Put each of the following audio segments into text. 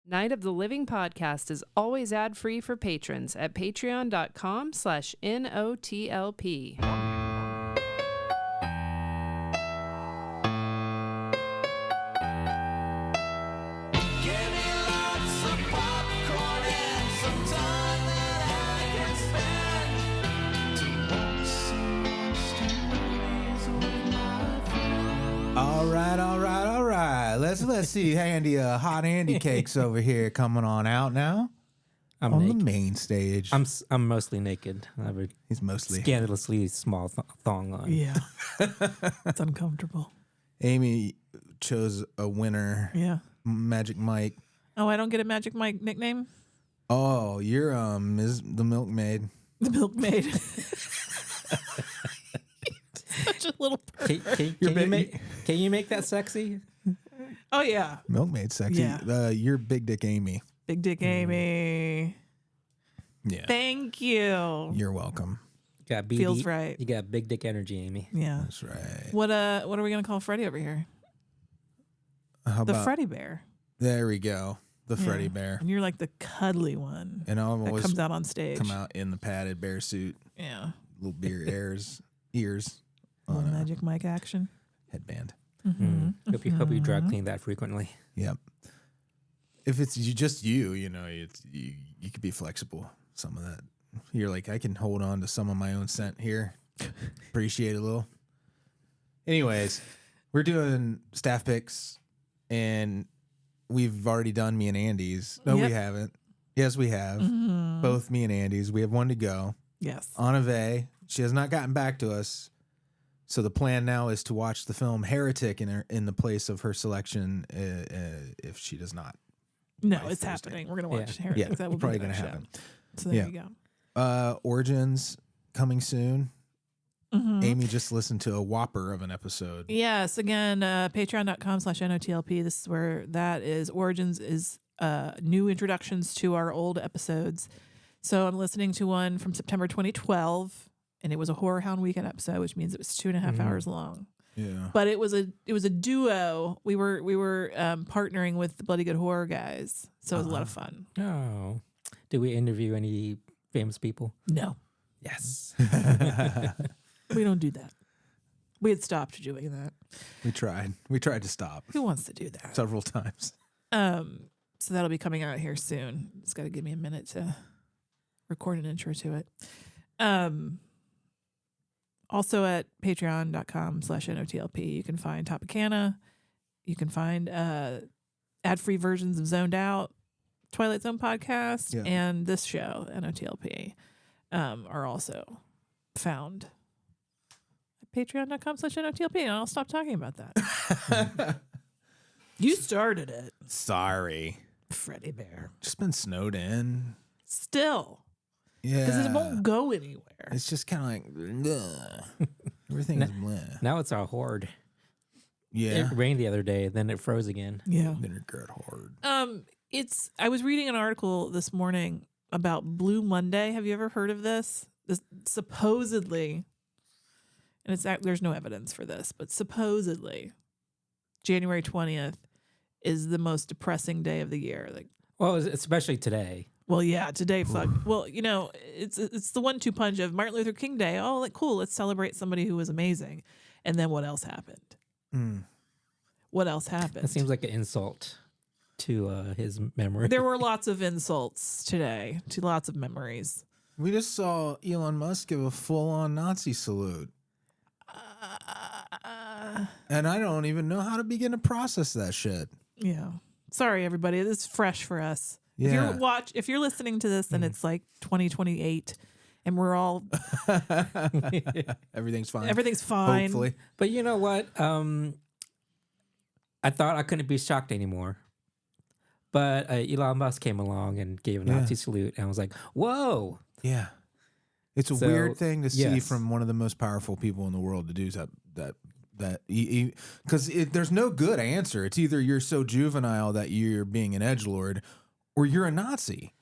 Night of the Living podcast is always ad-free for patrons at patreon.com/NOTLP. All right. Let's see hot Andy cakes over here coming on out now. I'm on naked. The main stage. I'm mostly naked. I have a He's mostly scandalously small thong on. Yeah. It's uncomfortable. Amy chose a winner. Yeah. Magic Mike. Oh, I don't get a Magic Mike nickname? Oh, you're Ms. the Milkmaid. The Milkmaid. Such a little pervert. Can you make that sexy? Oh, yeah. Milkmaid sexy. Yeah. You're Big Dick Amy. Big Dick Amy. Yeah. Thank you. You're welcome. You got BD, Feels right. You got big dick energy, Amy. Yeah. That's right. What are we going to call Freddy over here? How The about, Freddy Bear. There we go. The Yeah. Freddy Bear. And you're like the cuddly one And I'll that always comes out on stage. come out in the padded bear suit. Yeah. Little beer ears Little on a Magic Mike action. headband. Mm-hmm. Hope you dry clean that frequently. Yep. If it's just you could be flexible. Some of that. You're like, I can hold on to some of my own scent here. Appreciate it a little. Anyways, we're doing staff picks, and we've already done me and Andy's. No, Yep. we haven't. Yes, we have. Both me and Andy's. We have one to go. Yes. Anna Vey, she has not gotten back to us. So the plan now is to watch the film Heretic in the place of her selection if she does not. No, by it's Thursday. happening. We're going to watch Yeah, Heretic. That will probably be going to the next happen. show. So there Yeah. you go. Origins coming soon. Amy just listened to a whopper of an episode. Yes, again, patreon.com/NOTLP. This is where that is. Origins is new introductions to our old episodes. So I'm listening to one from September 2012, and it was a Horror Hound Weekend episode, which means it was 2.5 hours long. Yeah. But it was a duo. We were partnering with the Bloody Good Horror guys, so it was a lot of fun. Oh, did we interview any famous people? No, Yes. we don't do that. We had stopped doing that. We tried to stop Who wants to do that? several times. So that'll be coming out here soon. It's got to give me a minute to record an intro to it. Also at patreon.com/NOTLP, you can find Topicana. You can find ad-free versions of Zoned Out, Twilight Zone podcast, and this show, NOTLP, are also found at patreon.com/NOTLP, and I'll stop talking about that. You started it. Sorry. Freddy Bear. Just been snowed in. Still. Yeah. Because it won't go anywhere. It's just kind of like, ugh. Everything's bleh. Now it's our horde. Yeah. It rained the other day, then it froze again. Yeah. Then it hard. I was reading an article this morning about Blue Monday. Have you ever heard of this? This supposedly, and there's no evidence for this, but supposedly January 20th is the most depressing day of the year. Like, Well, especially today. well, yeah, today, fuck. Well, it's the 1-2 punch of Martin Luther King Day. Oh, like cool, let's celebrate somebody who was amazing. And then what else happened? What else happened? That seems like an insult to his memory. There were lots of insults today to lots of memories. We just saw Elon Musk give a full-on Nazi salute. And I don't even know how to begin to process that shit. Yeah. Sorry, everybody. This is fresh for us. Yeah. If you're listening to this and it's like 2028 and we're all Everything's fine. everything's fine. Hopefully. But you know what? I thought I couldn't be shocked anymore. But Elon Musk came along and gave a Nazi salute, and I was like, whoa. Yeah. It's a So, weird thing to see yes. from one of the most powerful people in the world to do that because there's no good answer. It's either you're so juvenile that you're being an edgelord or you're a Nazi.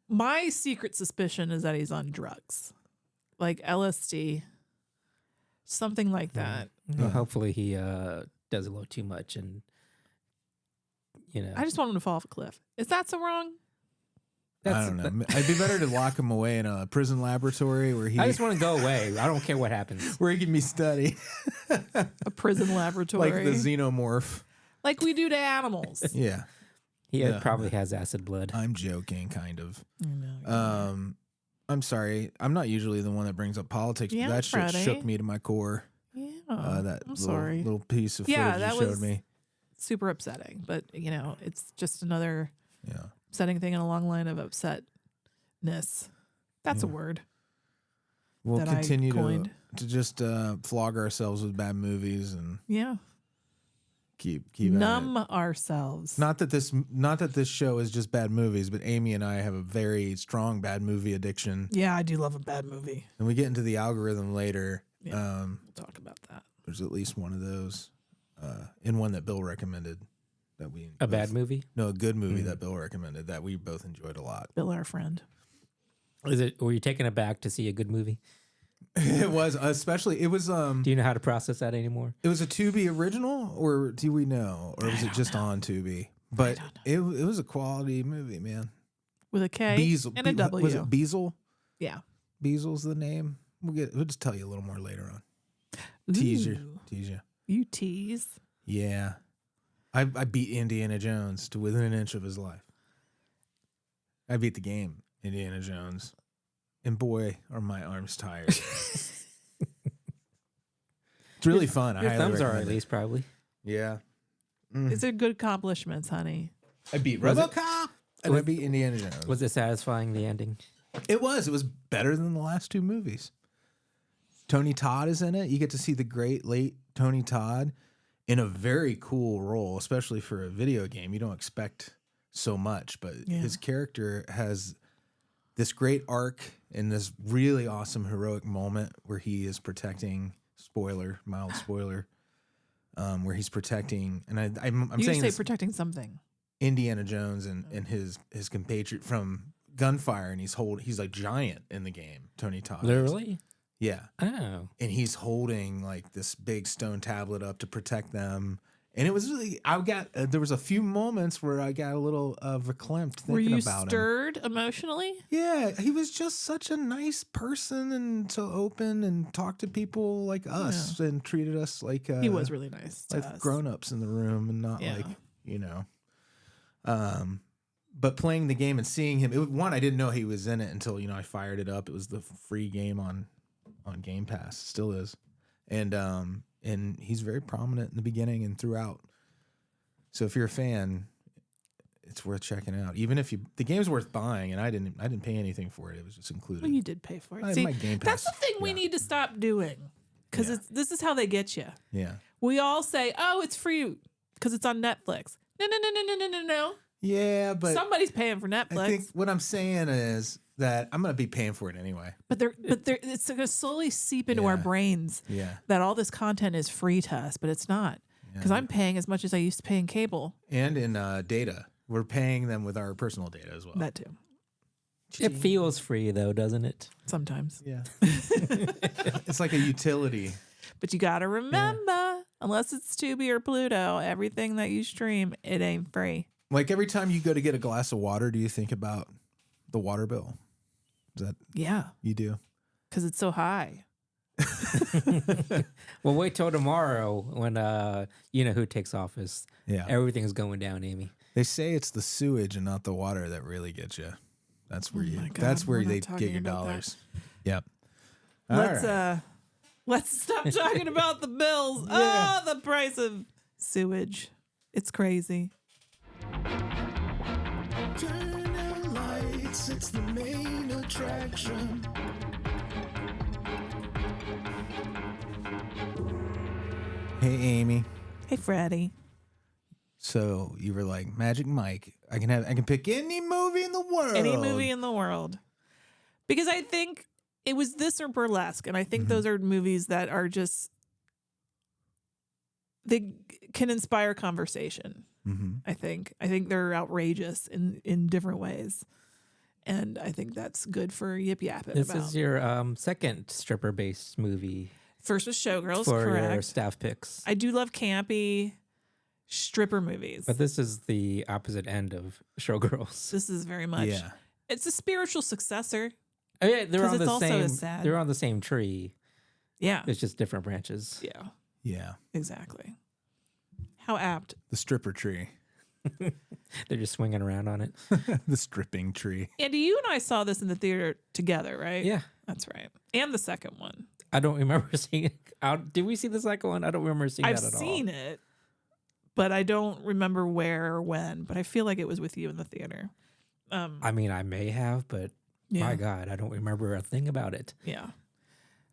My secret suspicion is that he's on drugs, like LSD, something like that. Well, hopefully he does a little too much and you know. I just want him to fall off a cliff. Is that so wrong? I don't know. It'd be better to lock him away in a prison laboratory where I just want to go away. I don't care what happens. where he can be studied. A prison laboratory. Like the xenomorph. Like we do to animals. Yeah. He Yeah. probably has acid blood. I'm joking, kind of. I know. I'm sorry. I'm not usually the one that brings up politics, Yeah, but that shit Freddy. shook me to my core. Yeah. That I'm little, sorry. little piece of Yeah, footage that you showed was- me. Super upsetting, but it's just another Yeah. upsetting thing in a long line of upsetness. That's a Yeah. word. We'll that I continue coined. to just flog ourselves with bad movies and Yeah. keep at Numb it. ourselves. Not that this show is just bad movies, but Amy and I have a very strong bad movie addiction, Yeah, I do love a bad movie. and we get into the algorithm later. Yeah. We'll talk about that. There's at least one of those, in one that Bill recommended that we A bad movie? No, a good movie that Bill recommended that we both enjoyed a lot. Bill, our friend. Were you taken aback to see a good movie? It was especially it was Do you know how to process that anymore? it was a Tubi original, or do we know, or was it just on Tubi? But it was a quality movie, man. With a K Beazle, and a W. was it Beazle? Yeah. Beazle's the name. We'll just tell you a little more later on. Tease Ooh, you. you tease. Yeah, I beat Indiana Jones to within an inch of his life. I beat the game, Indiana Jones, and boy, are my arms tired. It's really fun. I Your highly thumbs are recommend at it. least probably. Yeah. These are good accomplishments, honey. I beat Was it- RoboCop and I beat Indiana Jones. Was it satisfying, the ending? It was. It was better than the last two movies. Tony Todd is in it. You get to see the great late Tony Todd in a very cool role, especially for a video game. You don't expect so much, but Yeah. his character has this great arc and this really awesome heroic moment where he is protecting, mild spoiler, where he's protecting, and I'm You saying say this, protecting something. Indiana Jones and his compatriot from gunfire, and he's like giant in the game. Tony Todd, is. Literally? Yeah, Oh. and he's holding like this big stone tablet up to protect them. And it was really, there was a few moments where I got a little verklempt thinking Were you about him. stirred emotionally? Yeah, he was just such a nice person and so open and talked to people like us and treated us like He was really nice to like us. grown-ups in the room and not like, but playing the game and seeing him, I didn't know he was in it until, I fired it up. It was the free game on Game Pass, still is. And he's very prominent in the beginning and throughout. So if you're a fan, it's worth checking out. Even if the game's worth buying, and I didn't pay anything for it. It was just included. Well, you did pay for it. I have See, my Game that's the Pass. thing we Yeah. need to stop doing because this is how they get you. Yeah. We all say, "Oh, it's free because it's on Netflix." No. Yeah, but Somebody's paying for Netflix. I think what I'm saying is that I'm going to be paying for it anyway. But it's going to slowly seep into our Yeah. brains Yeah. that all this content is free to us, but it's not. Because I'm paying as much as I used to pay in cable. And in data. We're paying them with our personal data as well. That too. It feels free though, doesn't it? Sometimes. Yeah. It's like a utility. But you got to remember, unless it's Tubi or Pluto, everything that you stream, it ain't free. Like every time you go to get a glass of water, do you think about the water bill? Is that Yeah. you do? Because it's so high. Well, wait till tomorrow when you know who takes office. Yeah. Everything's going down, Amy. They say it's the sewage and not the water that really gets you. That's where my God, that's where we're not they talking get your about that. dollars. Yep. Let's stop talking about the bills. Yeah. Oh, the price of sewage. It's crazy. Turn out lights, it's the main attraction. Hey Amy. Hey, Freddy. So you were like Magic Mike. I can pick any movie in the world. Any movie in the world. Because I think it was this or Burlesque. And I think those are movies that are just, they can inspire conversation. I think they're outrageous in different ways. And I think that's good for yip yapping This about. is your second stripper-based movie First was Showgirls, for your correct. staff picks. I do love campy. stripper movies. But this is the opposite end of Showgirls. This is very much. Yeah. It's a spiritual successor. Oh, yeah, they're 'Cause on it's the also same. as sad. They're on the same tree. Yeah. It's just different branches. Yeah. Yeah. Exactly. How apt. The stripper tree. They're just swinging around on it. The stripping tree. Andy, you and I saw this in the theater together, right? Yeah, That's right. And the second one. I don't remember seeing it. Did we see the second one? I don't remember seeing I've that at all. seen it, but I don't remember where or when. But I feel like it was with you in the theater. I mean, I may have, but my God, I don't remember a thing about it. Yeah.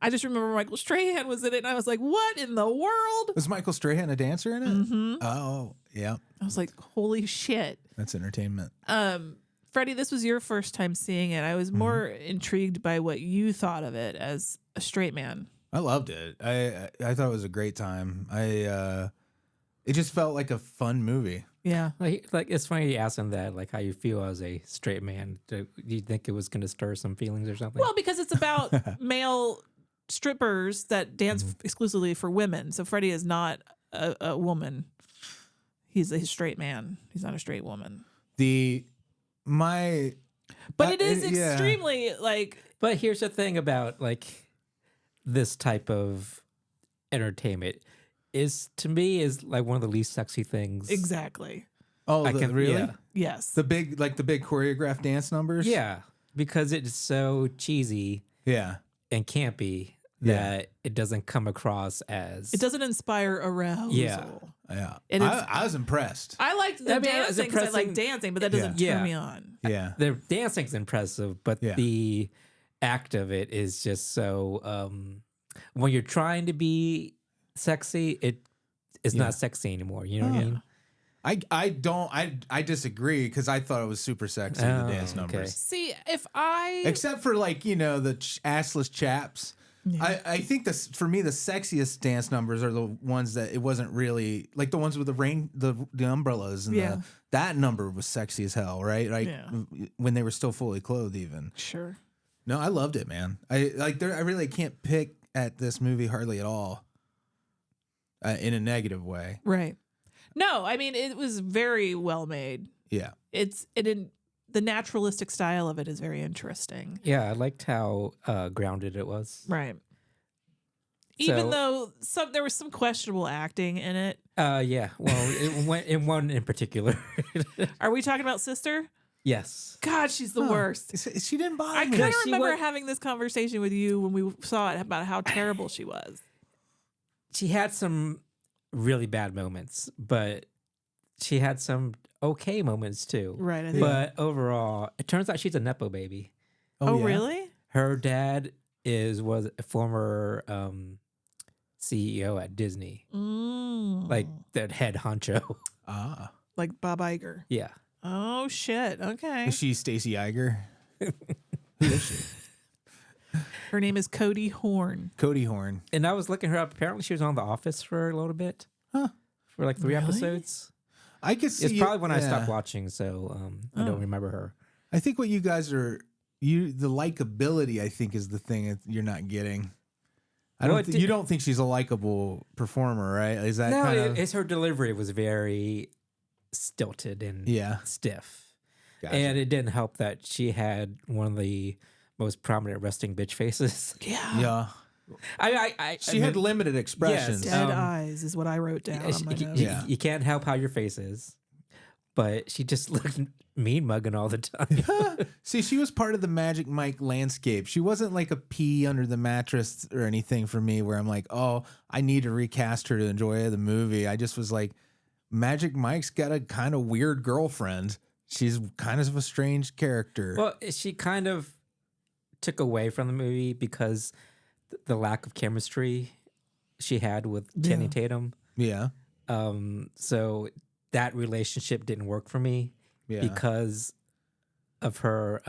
I just remember Michael Strahan was in it, and I was like, what in the world? Was Michael Strahan a dancer in it? Mm-hmm. Oh, yeah. I was like, holy shit. That's entertainment. Freddie, this was your first time seeing it. I was more intrigued by what you thought of it as a straight man. I loved it. I thought it was a great time. It just felt like a fun movie. Yeah. Like it's funny you asked him that, like how you feel as a straight man. Do you think it was going to stir some feelings or something? Well, because it's about male strippers that dance exclusively for women. So Freddie is not a woman. He's a straight man. He's not a straight woman. But it is extremely like. But here's the thing about like this type of entertainment is to me is like one of the least sexy things. Exactly. Oh, really? Yeah. Yes. The big choreographed dance numbers? Yeah, because it's so cheesy Yeah. and campy that it doesn't come across as. It doesn't inspire arousal. Yeah. Yeah. And I was impressed. I liked the I mean, it's dancing because I like impressing- dancing, but that doesn't Yeah. turn me on. Yeah. The dancing's impressive, but Yeah. the act of it is just so. When you're trying to be sexy, it is Yeah. not sexy anymore. You know what I mean? I disagree because I thought it was super sexy, the Oh, dance okay. numbers. See, if I Except for like, the assless chaps. Yeah. I think for me the sexiest dance numbers are the ones that it wasn't really like the ones with the umbrellas and that number was sexy as hell, right? Like when they were still fully clothed even. sure. No, I loved it, man. I really can't pick at this movie hardly at all. In a negative way. Right. No, I mean it was very well made. Yeah. The naturalistic style of it is very interesting. Yeah, I liked how grounded it was. Right. Even So- though there was some questionable acting in it. Yeah. Well, in one in particular. Are we talking about Sister? Yes. God, she's the worst. She didn't bother I me. kind of she remember was- having this conversation with you when we saw it about how terrible she was. She had some really bad moments, but she had some okay moments too. Right. I think. But overall, it turns out she's a Nepo baby. Oh, yeah? really? Her dad was a former CEO at Disney, like the head honcho. Ah. Like Bob Iger. Yeah. Oh shit. Okay. Is she Stacey Iger? Who is she? Her name is Cody Horn. Cody Horn. And I was looking her up. Apparently, she was on The Office for a little bit. Huh. For like 3 Really? episodes. I could see It's probably when I stopped yeah. watching, so I don't remember her. I think what you guys the likability I think is the thing that you're not getting. You don't think she's a likable performer, right? Is that kind of it's her delivery was very stilted and stiff. Gotcha. And it didn't help that she had one of the most prominent resting bitch faces. Yeah. Yeah. She had limited expressions. Yes. Dead eyes is what I wrote down on my notes. You can't help how your face is, but she just looked mean mugging all the time. See, she was part of the Magic Mike landscape. She wasn't like a pea under the mattress or anything for me where I'm like, oh, I need to recast her to enjoy the movie. I just was like, Magic Mike's got a kind of weird girlfriend. She's kind of a strange character. Well, she kind of took away from the movie because the lack of chemistry she had with Channing Tatum. Yeah. So that relationship didn't work for me because of her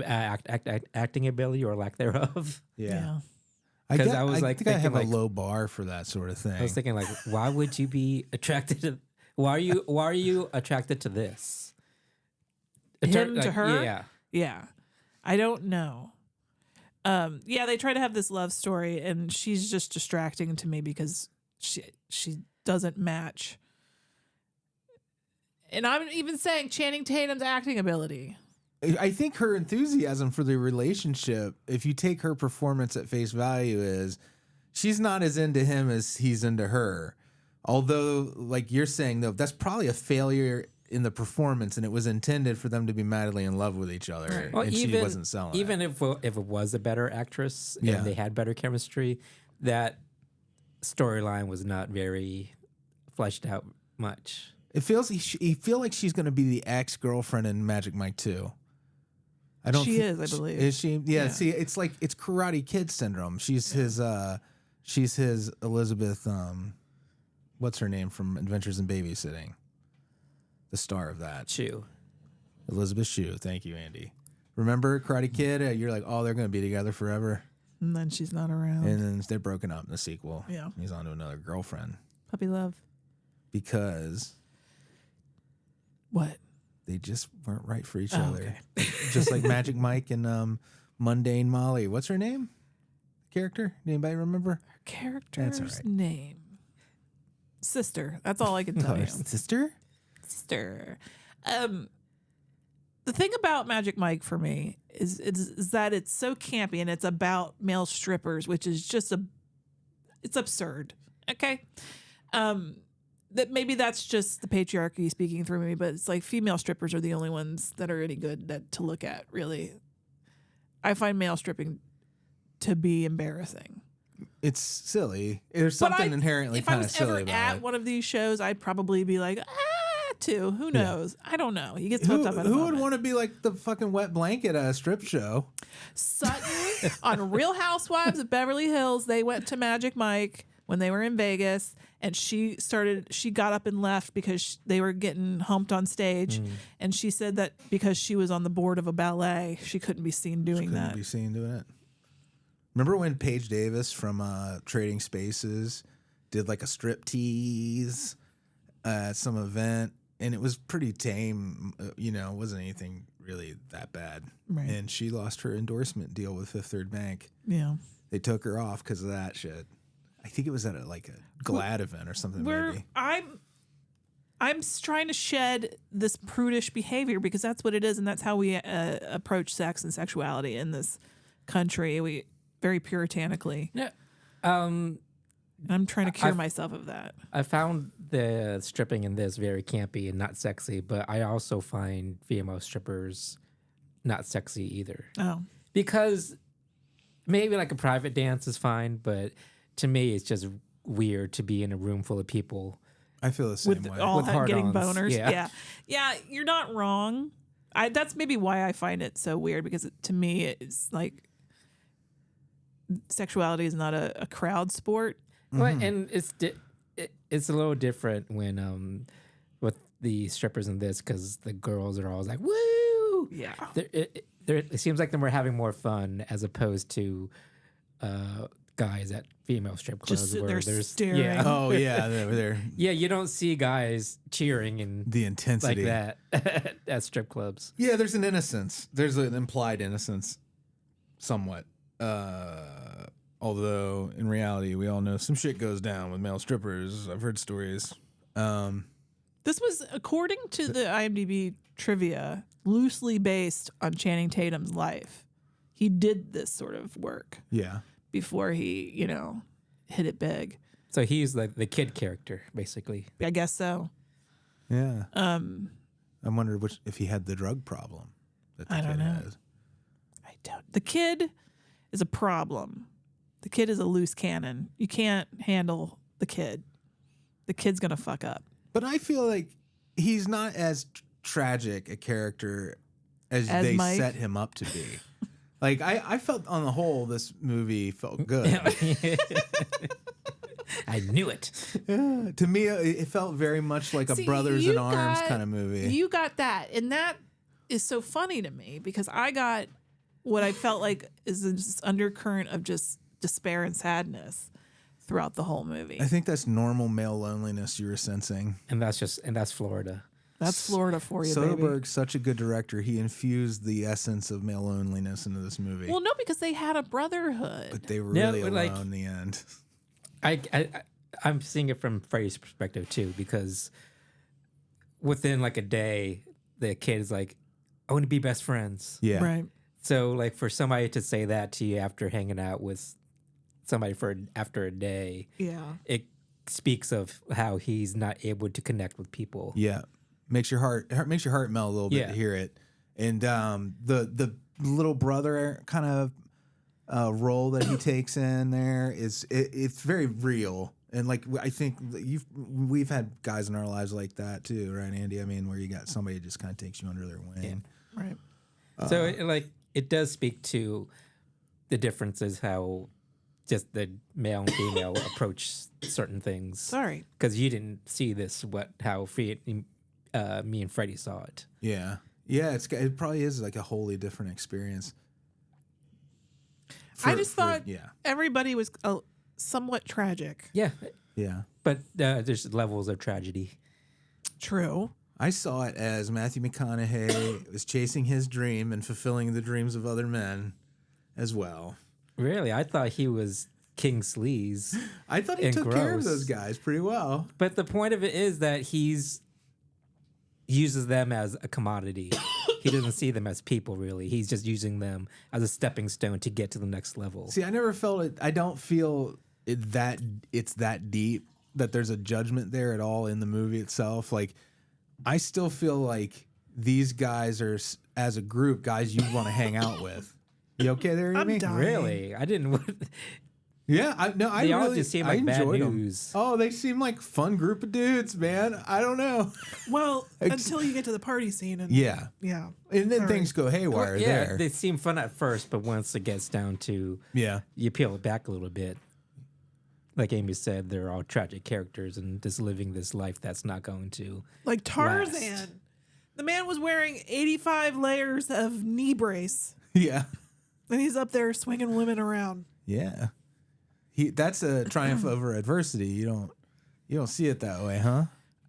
acting ability or lack thereof. Yeah. Because I was think I have like, a low bar for that sort of thing. I was thinking like, why would you be attracted to? Why are you attracted to this? Him Like, to her? Yeah. Yeah. I don't know. They try to have this love story and she's just distracting to me because she doesn't match. And I'm even saying Channing Tatum's acting ability. I think her enthusiasm for the relationship, if you take her performance at face value, is she's not as into him as he's into her. Although, like you're saying, though, that's probably a failure in the performance, and it was intended for them to be madly in love with each other, Right. Well, and even, she wasn't selling even it. if it was a better actress Yeah. and they had better chemistry, that storyline was not very fleshed out much. It feels you feel like she's going to be the ex-girlfriend in Magic Mike 2. I don't. She thi- is, I believe. Is she? Yeah. Yeah. See, it's like it's Karate Kid syndrome. She's his. She's his Elizabeth. What's her name from Adventures in Babysitting? The star of that. Chew. Elizabeth Shue. Thank you, Andy. Remember Karate Kid? You're like, oh, they're going to be together forever. And then she's not around. And then they're broken up in the sequel. Yeah. He's on to another girlfriend Puppy love. because What? they just weren't right for each Oh, other. Just like Magic Mike and Mundane Molly. What's her name? Character? Anybody remember? Character's right. name. Sister. That's all I can tell Oh, you. sister? Sister. The thing about Magic Mike for me is that it's so campy and it's about male strippers, which is just it's absurd. Okay. That maybe that's just the patriarchy speaking through me, but it's like female strippers are the only ones that are any good to look at, really. I find male stripping to be embarrassing. It's silly. There's But something inherently if I kind of was silly ever about at it. one of these shows, I'd probably be like, too. Who knows? I don't know. He gets hooked up at a Who would moment. want to be like the fucking wet blanket at a strip show? Sutton on Real Housewives of Beverly Hills, they went to Magic Mike when they were in Vegas, and she got up and left because they were getting humped on stage, and she said that because she was on the board of a ballet, she couldn't be seen doing Couldn't that. be seen doing it. Remember when Paige Davis from Trading Spaces did like a strip tease at some event, and it was pretty tame. It wasn't anything really that bad. Right. And she lost her endorsement deal with Fifth Third Bank. Yeah. They took her off because of that shit. I think it was at a GLAD event or something. Maybe. I'm trying to shed this prudish behavior because that's what it is, and that's how we approach sex and sexuality in this country. We very puritanically. Yeah. And I'm trying to cure myself of that. I found the stripping in this very campy and not sexy, but I also find female strippers not sexy either. Oh. Because maybe like a private dance is fine, but to me, it's just weird to be in a room full of people. I feel the same With way. all With getting hard-ons. boners. Yeah. Yeah, you're not wrong. That's maybe why I find it so weird, because to me, it's like sexuality is not a crowd sport. Well, and it's a little different when with the strippers in this, because the girls are always like, woo! Yeah. It seems like them were having more fun as opposed to guys at female strip clubs Just sitting where there there's staring. yeah, Oh yeah, they're yeah, you don't see guys cheering and the like intensity. that at strip clubs. Yeah, there's an innocence. There's an implied innocence, somewhat. Although in reality, we all know some shit goes down with male strippers. I've heard stories. This was, according to the IMDb trivia, loosely based on Channing Tatum's life. He did this sort of work Yeah. before he, hit it big. So he's like the kid character, basically. I guess so. Yeah. I wondered if he had the drug problem that the I kid don't know. has. I don't. The kid is a problem. The kid is a loose cannon. You can't handle the kid. The kid's gonna fuck up. But I feel like he's not as tragic a character as As they Mike? set him up to be. Like I felt on the whole this movie felt good. I knew it. To me, it felt very much like a See, brothers you in arms got- kind of movie. You got that, and that is so funny to me because I got what I felt like is this undercurrent of just despair and sadness throughout the whole movie. I think that's normal male loneliness you were sensing. And that's Florida. That's Florida for you, baby. Soderbergh's such a good director. He infused the essence of male loneliness into this movie. Well, no, because they had a brotherhood. But they were really but alone like- in the end. I'm seeing it from Freddy's perspective too, because within like a day, the kid is like, I want to be best friends. Yeah. Right. So like for somebody to say that to you after hanging out with somebody after a day, Yeah. it speaks of how he's not able to connect with people. Yeah. Makes your heart melt a little bit to hear it. And the little brother kind of role that he takes in there it's very real. And like I think we've had guys in our lives like that too, right, Andy? I mean, where you got somebody that just kind of takes you under their wing. Right. So it does speak to the differences, how just the male and female approach certain things. Sorry. Because you didn't see this, how me and Freddy saw it. Yeah. Yeah, it probably is like a wholly different experience. I just thought everybody was somewhat tragic. Yeah. Yeah. But there's levels of tragedy. True. I saw it as Matthew McConaughey was chasing his dream and fulfilling the dreams of other men as well. Really? I thought he was King Sleaze. I thought he took care of those guys pretty well. But the point of it is that he's uses them as a commodity. He doesn't see them as people, really. He's just using them as a stepping stone to get to the next level. See, I never felt it. I don't feel it's that deep, that there's a judgment there at all in the movie itself. Like, I still feel like these guys are, as a group, guys you want to hang out with. You okay there, Amy? I'm dying. Really? I didn't. Yeah, They all just seem like bad news. Oh, they seem like fun group of dudes, man. I don't know. Well, until you get to the party scene. And, Yeah. Yeah. And then things go haywire there. They seem fun at first, but once it gets down to you peel it back a little bit. Like Amy said, they're all tragic characters and just living this life that's not going to like Tarzan. last. The man was wearing 85 layers of knee brace. Yeah. And he's up there swinging women around. Yeah. That's a triumph over adversity. You don't see it that way, huh?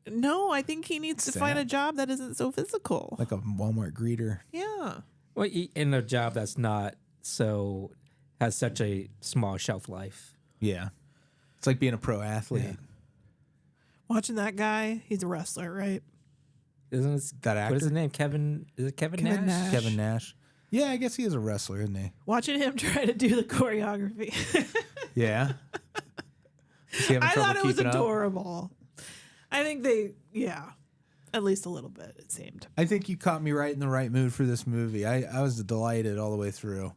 No, I think he needs to find a job that isn't so physical. Like a Walmart greeter. Yeah. Well, in a job that's not has such a small shelf life. Yeah. It's like being a pro athlete. Yeah. Watching that guy, he's a wrestler, right? Isn't it That actor? What is his name? Kevin Nash? Kevin Nash. Yeah, I guess he is a wrestler, isn't he? Watching him try to do the choreography. Yeah. I thought it was adorable. I think at least a little bit, it seemed. I think you caught me right in the right mood for this movie. I was delighted all the way through.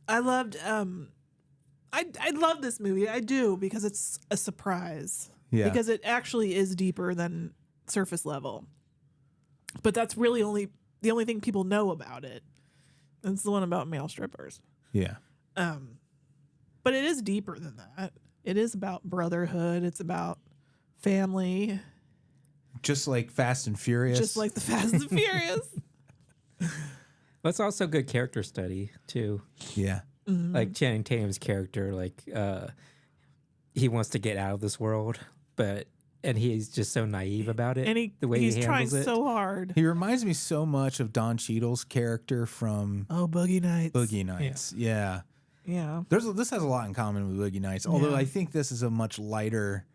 I loved I love this movie. I do, because it's a surprise. Yeah. Because it actually is deeper than surface level. But that's really the only thing people know about it. It's the one about male strippers. Yeah. But it is deeper than that. It is about brotherhood. It's about family. Just like Fast and Furious. Just like the Fast and Furious. But it's also a good character study too. Yeah. Mm-hmm. Like Channing Tatum's character, like he wants to get out of this world, and he's just so naive about it. And he's he trying handles it. so hard. He reminds me so much of Don Cheadle's character from Boogie Nights. Boogie Nights. Yeah. Yeah. This has a lot in common with Boogie Nights, although I think this is a much lighter.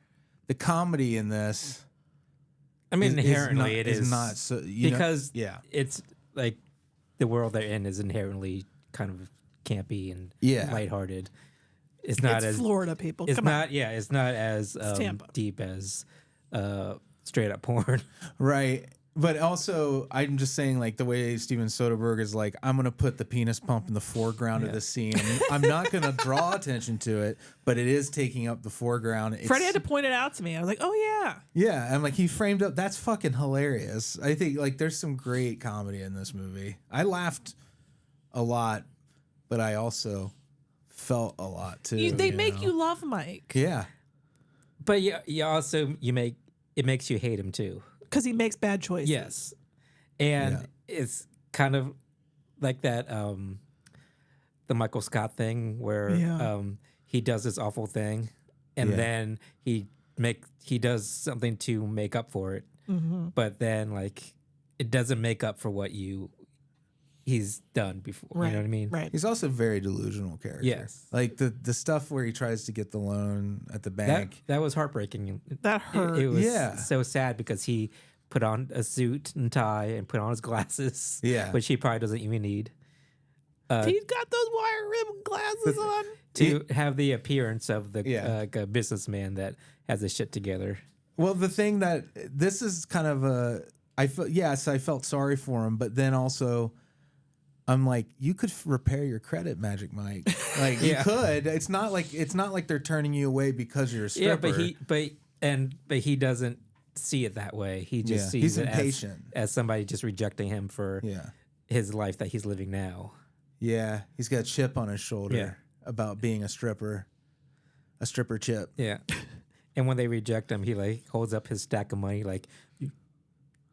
The comedy in this, I mean, inherently it is not so because it's like the world they're in is inherently kind of campy and lighthearted. It's not as Florida people. It's Come not. on. Yeah, it's not as deep as straight up porn. Right. But also, I'm just saying, like, the way Steven Soderbergh is like, I'm going to put the penis pump in the foreground of the scene. I'm not going to draw attention to it, but it is taking up the foreground. Freddie had to point it out to me. I was like, oh, yeah. Yeah. I'm like, he framed up. That's fucking hilarious. I think, like, there's some great comedy in this movie. I laughed a lot, but I also felt a lot, too. They make you love Mike. Yeah. But it makes you hate him, too. Because he makes bad choices. Yes. And it's kind of like that the Michael Scott thing where he does this awful thing and then he does something to make up for it. Mm-hmm. But then like it doesn't make up for what you he's done before. Right. You know what I mean? Right. He's also a very delusional character. Yes. Like the stuff where he tries to get the loan at the bank. That was heartbreaking. That hurt. It was so sad because he put on a suit and tie and put on his glasses. Yeah. Which he probably doesn't even need. He's got those wire rim glasses on. To have the appearance of the a businessman that has his shit together. Well, the thing that this is kind of I felt sorry for him, but then also I'm like, you could repair your credit, Magic Mike. Like you could. It's not like they're turning you away because you're a stripper. Yeah, but he doesn't see it that way. He just sees he's it impatient as somebody just rejecting him for his life that he's living now. Yeah, he's got a chip on his shoulder about being a stripper chip. Yeah. And when they reject him, he like holds up his stack of money like,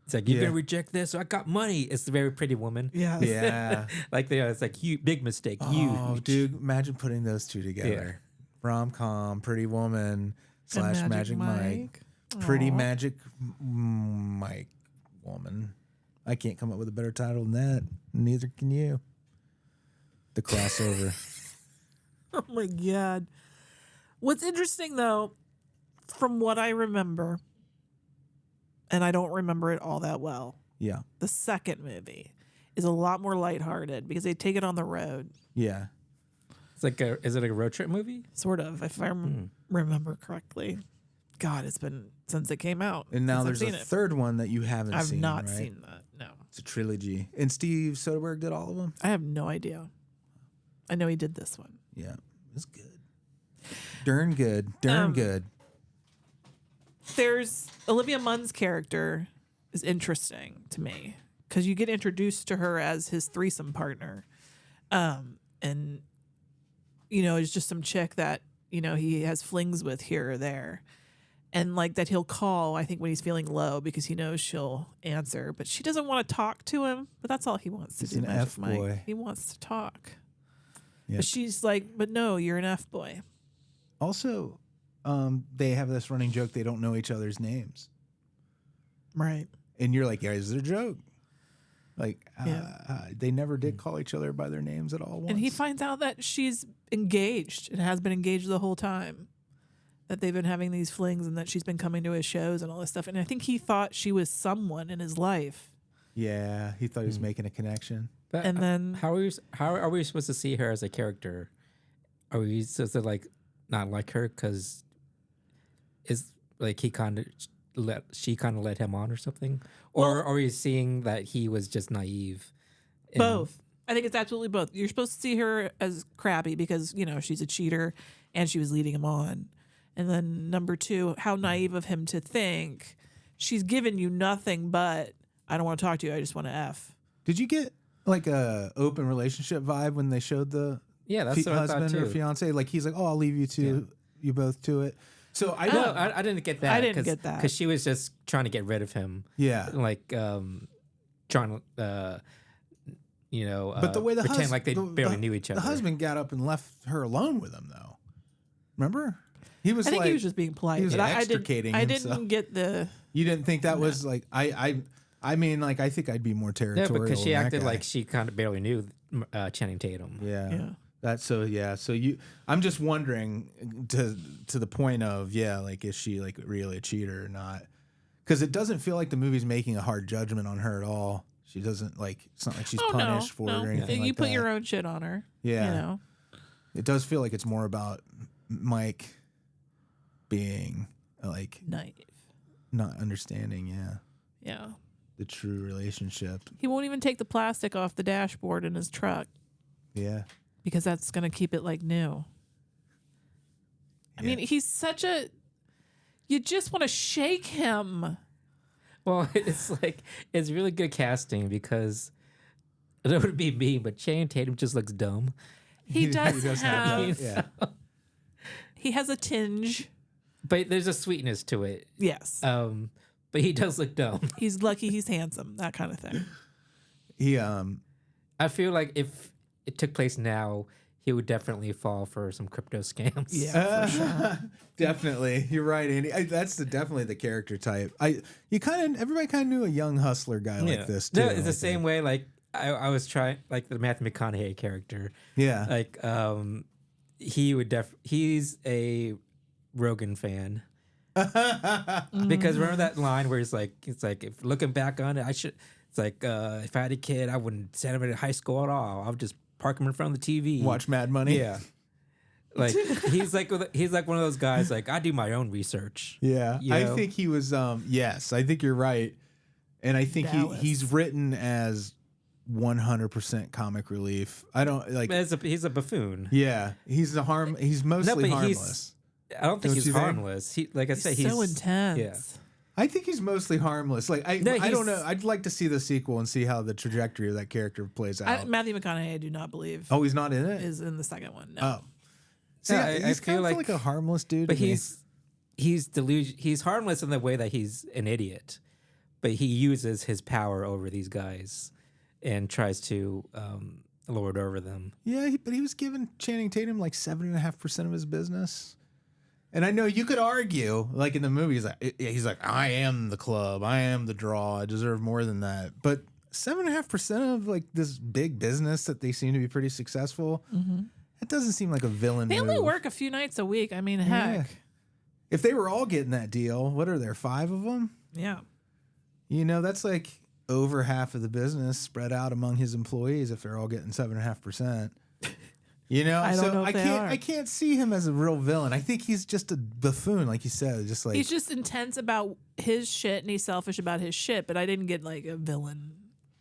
it's like, you're going to reject this? I got money. It's a very pretty woman. Yeah. Yeah. Like, it's like, big mistake. Oh, dude, imagine putting those two together. Yeah. Rom-com, Pretty Woman / Magic Mike. Pretty Magic Mike Woman. I can't come up with a better title than that. Neither can you. The crossover. Oh, my God. What's interesting, though, from what I remember, and I don't remember it all that well. Yeah. The second movie is a lot more lighthearted because they take it on the road. Yeah. It's like is it a road trip movie? Sort of, if I remember correctly. God, it's been since it came out. And now there's a third one that you haven't seen. I've not right? seen that. No. It's a trilogy. And Steve Soderbergh did all of them? I have no idea. I know he did this one. Yeah. It's good. Darn good. Darn good. There's Olivia Munn's character is interesting to me because you get introduced to her as his threesome partner. And, it's just some chick that, he has flings with here or there. And like that he'll call, I think, when he's feeling low because he knows she'll answer. But she doesn't want to talk to him. But that's all he wants to do. He's an F boy. He wants to talk. Yep. But she's like, but no, you're an F boy. Also, they have this running joke. They don't know each other's names. Right. And you're like, is it a joke? Like, they never did call each other by their names at all once. And he finds out that she's engaged and has been engaged the whole time. That they've been having these flings and that she's been coming to his shows and all this stuff. And I think he thought she was someone in his life. Yeah, he thought he was making a connection. But and then how are we supposed to see her as a character? Are we supposed to like not like her because is like she kind of led him on or something, or are we seeing that he was just naive? Both. I think it's absolutely both. You're supposed to see her as crabby because she's a cheater and she was leading him on, and then number two, how naive of him to think she's given you nothing but I don't want to talk to you. I just want to F. Did you get like a open relationship vibe when they showed the that's what husband I thought too. or fiance? Like he's like, oh, I'll leave you two, you both to it. So I didn't get that. I didn't get that because she was just trying to get rid of him. Yeah, like trying to, but the way the pretend like they barely knew each other. The husband got up and left her alone with him, though. Remember? He was. I think like, he was just being polite. He was extricating I himself. didn't get the. You didn't think that was like I mean, like I think I'd be more territorial. Yeah, because she than acted that guy. like she kind of barely knew Channing Tatum. Yeah. That's so. Yeah. So I'm just wondering to the point of like is she like really a cheater or not? Because it doesn't feel like the movie's making a hard judgment on her at all. She doesn't like. It's not like she's punished for it or anything like you put that. your own shit on her. Yeah. It does feel like it's more about Mike being like naive, not understanding. Yeah. The true relationship. He won't even take the plastic off the dashboard in his truck. Yeah. Because that's going to keep it like new. I mean, he's such a. You just want to shake him. Well, it's like it's really good casting because it would be me, but Channing Tatum just looks dumb. He does have that. Yeah. He has a tinge, but there's a sweetness to it. Yes. But he does look dumb. He's lucky he's handsome, that kind of thing. I feel like if it took place now, he would definitely fall for some crypto scams. Yeah, for sure. Definitely. You're right, Andy. That's definitely the character type. Everybody kind of knew a young hustler guy like this too. No, it's the same way like I was trying like the Matthew McConaughey character. Yeah. Like he's a Rogan fan. Because remember that line where it's like if looking back on it, it's like if I had a kid, I wouldn't send him to high school at all. I would just park him in front of the TV. Watch Mad Money. Yeah. Like he's like one of those guys. Like I do my own research. Yeah, I think he was. Yes, I think you're right, and I think he's written as 100% comic relief. I don't like. He's a buffoon. Yeah, he's mostly harmless. I don't think he's harmless. He, like I said, he's so intense. Yeah. I think he's mostly harmless. Like I don't know. I'd like to see the sequel and see how the trajectory of that character plays out. Matthew McConaughey, I do not believe. Oh, he's not in it. Is in the second one. No. Oh. See, Yeah, he's I kind feel of like a harmless dude. But he's harmless in the way that he's an idiot, but he uses his power over these guys and tries to lord over them. Yeah, but he was giving Channing Tatum like 7.5% of his business. And I know you could argue, like in the movie, he's like, I am the club, I am the draw, I deserve more than that. But 7.5% of like this big business that they seem to be pretty successful. Mm-hmm. It doesn't seem like a villain. They only work a few nights a week. I mean, heck. Yeah. If they were all getting that deal, what are there, 5 of them? Yeah. You know, that's like over half of the business spread out among his employees if they're all getting 7.5%. You know, I don't know if I can't see him as a real villain. I think he's just a buffoon, like you said. Just like he's just intense about his shit and he's selfish about his shit. But I didn't get like a villain.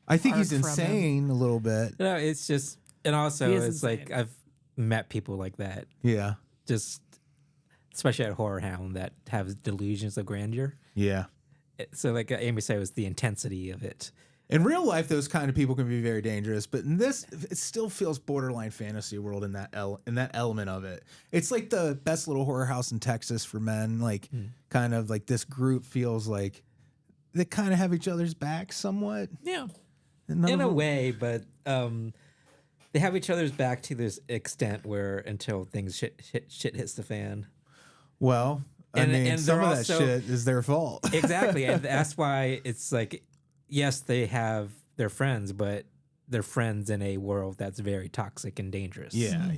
I think he's insane a little bit. No, it's just, and also it's insane. like I've met people like that. Yeah, just especially at Horror Hound that have delusions of grandeur. Yeah. So like Amy said, it was the intensity of it. In real life, those kind of people can be very dangerous, but in this, it still feels borderline fantasy world in that element of it. It's like the best little horror house in Texas for men. Like, kind of like this group feels like they kind of have each other's back somewhat. Yeah, in a way, but they have each other's back to this extent where until things shit hits the fan. Well, I mean, some of that shit is their fault. Exactly, and that's why it's like. Yes, they have their friends, but they're friends in a world that's very toxic and dangerous. Yeah,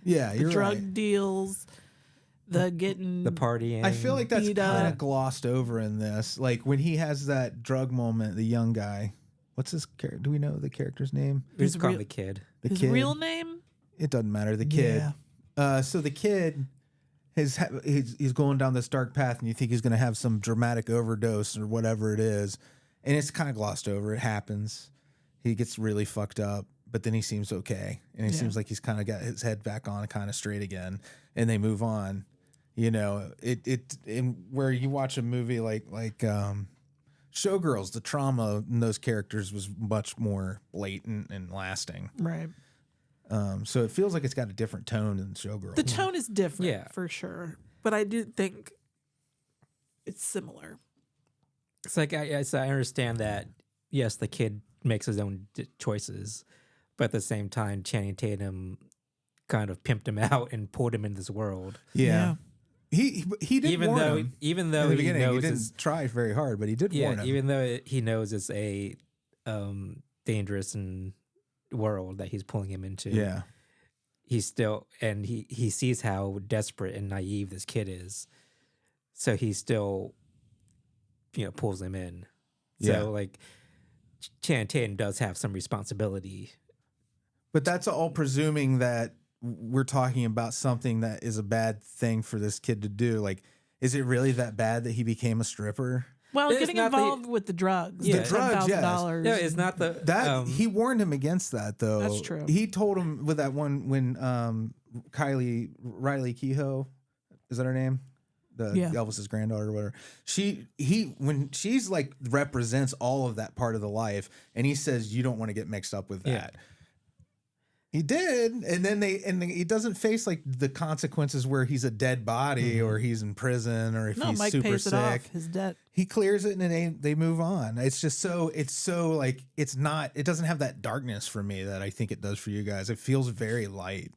yeah. You're the drug right. deals, the partying. I feel like that's kind of glossed over in this. Like when he has that drug moment, the young guy. What's his character? Do we know the character's name? He's called the kid. His real name? It doesn't matter. The kid. Yeah. So the kid. He's going down this dark path, and you think he's going to have some dramatic overdose or whatever it is. And it's kind of glossed over. It happens. He gets really fucked up, but then he seems okay. And he seems like he's kind of got his head back on kind of straight again. And they move on. You know, where you watch a movie like Showgirls, the trauma in those characters was much more blatant and lasting. Right. So it feels like it's got a different tone than Showgirls. The tone is different, for sure. But I do think it's similar. It's like I understand that, yes, the kid makes his own choices, but at the same time, Channing Tatum kind of pimped him out and pulled him into this world. Yeah. He did even warn though him. Even though in the beginning, he didn't try very hard, but he did warn him. Even though he knows it's a dangerous and world that he's pulling him into. Yeah. He's still, and he sees how desperate and naive this kid is. So he still, pulls him in. So like Channing Tatum does have some responsibility. But that's all presuming that we're talking about something that is a bad thing for this kid to do. Like, is it really that bad that he became a stripper? Well, getting involved with the drugs. The drugs, yes. $10,000. No, it's not the... he warned him against that, though. That's true. He told him with that one when Riley Keough, is that her name? Elvis's granddaughter or whatever. When she's like represents all of that part of the life, and he says you don't want to get mixed up with that. Yeah. He did, and then he doesn't face like the consequences where he's a dead body or he's in prison or if he's Mike super pays sick. It off, his debt. He clears it and then they move on. It's so like it doesn't have that darkness for me that I think it does for you guys. It feels very light.